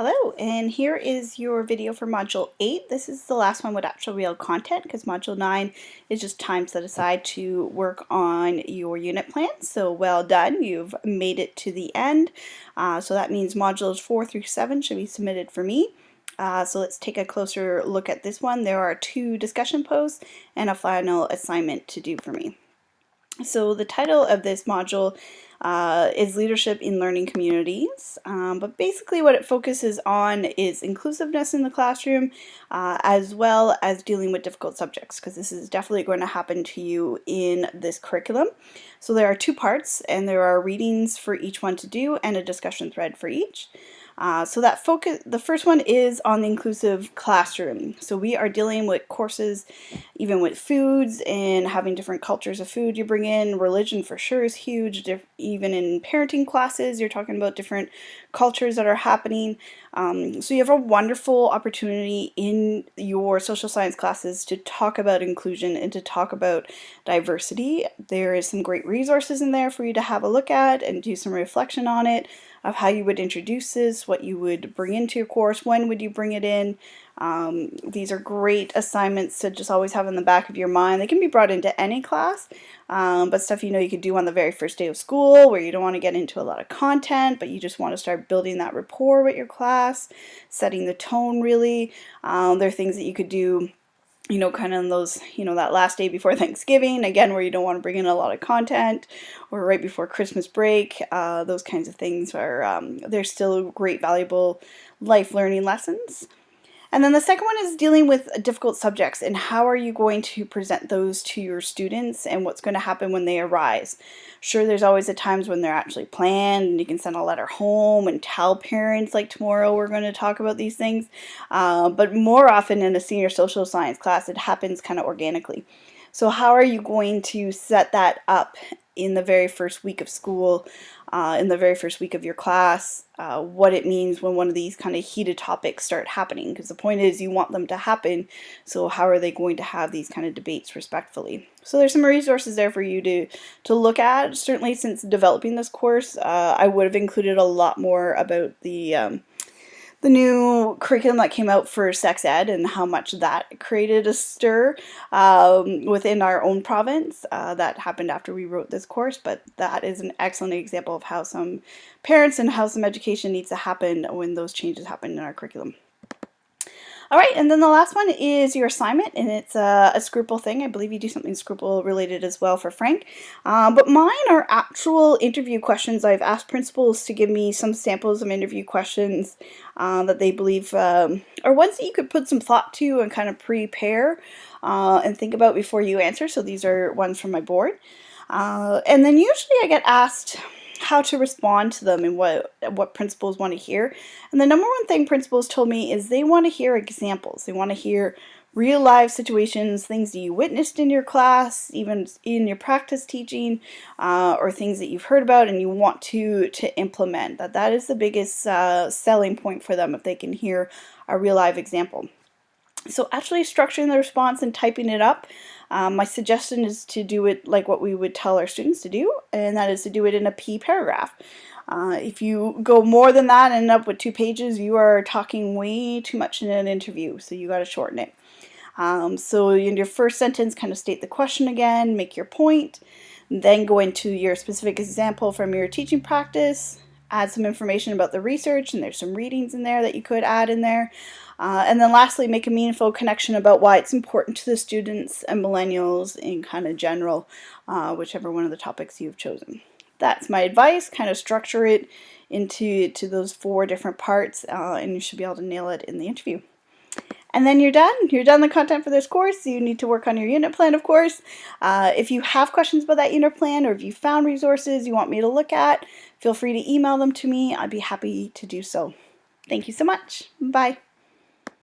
Hello, and here is your video for Module 8. This is the last one with actual real content because Module 9 is just time set aside to work on your unit plan. So well done, you've made it to the end. So that means Modules 4 through 7 should be submitted for me. So let's take a closer look at this one. There are 2 discussion posts and a final assignment to do for me. So the title of this module is Leadership in Learning Communities, but basically what it focuses on is inclusiveness in the classroom as well as dealing with difficult subjects, because this is definitely going to happen to you in this curriculum. So there are 2 parts, and there are readings for each one to do and a discussion thread for each. So that the first one is on the inclusive classroom. So we are dealing with courses, even with foods and having different cultures of food you bring in. Religion for sure is huge. Even in parenting classes, you're talking about different cultures that are happening. So you have a wonderful opportunity in your social science classes to talk about inclusion and to talk about diversity. There is some great resources in there for you to have a look at and do some reflection on it, of how you would introduce this, what you would bring into your course, when would you bring it in. These are great assignments to just always have in the back of your mind. They can be brought into any class, but stuff you could do on the very first day of school where you don't want to get into a lot of content, but you just want to start building that rapport with your class, setting the tone really. There are things that you could do kind of in those, that last day before Thanksgiving, again, where you don't want to bring in a lot of content, or right before Christmas break. Those kinds of things are, they're still great, valuable life learning lessons. And then the second one is dealing with difficult subjects and how are you going to present those to your students and what's going to happen when they arise. Sure, there's always the times when they're actually planned and you can send a letter home and tell parents like tomorrow we're going to talk about these things, but more often in a senior social science class it happens kind of organically. So how are you going to set that up in the very first week of school, in the very first week of your class, what it means when one of these kind of heated topics start happening, because the point is you want them to happen, so how are they going to have these kind of debates respectfully? So there's some resources there for you to look at. Certainly since developing this course, I would have included a lot more about the new curriculum that came out for sex ed and how much that created a stir within our own province. That happened after we wrote this course, but that is an excellent example of how some parents and how some education needs to happen when those changes happen in our curriculum. All right, and then the last one is your assignment, and it's a Scruple thing. I believe you do something Scruple related as well for Frank. But mine are actual interview questions. I've asked principals to give me some samples of interview questions that they believe are ones that you could put some thought to and kind of prepare and think about before you answer. So these are ones from my board. And then usually I get asked how to respond to them and what principals want to hear. And the number one thing principals told me is they want to hear examples. They want to hear real life situations, things that you witnessed in your class, even in your practice teaching, or things that you've heard about and you want to implement. That is the biggest selling point for them, if they can hear a real life example. So actually structuring the response and typing it up, my suggestion is to do it like what we would tell our students to do, and that is to do it in a P paragraph. If you go more than that and end up with 2 pages, you are talking way too much in an interview, so you got to shorten it. So in your first sentence, kind of state the question again, make your point, then go into your specific example from your teaching practice, add some information about the research, and there's some readings in there that you could add in there. And then lastly, make a meaningful connection about why it's important to the students and millennials in kind of general, whichever one of the topics you've chosen. That's my advice. Kind of structure it into those 4 different parts, and you should be able to nail it in the interview. And then you're done. You're done the content for this course. You need to work on your unit plan, of course. If you have questions about that unit plan, or if you found resources you want me to look at, feel free to email them to me. I'd be happy to do so. Thank you so much. Bye.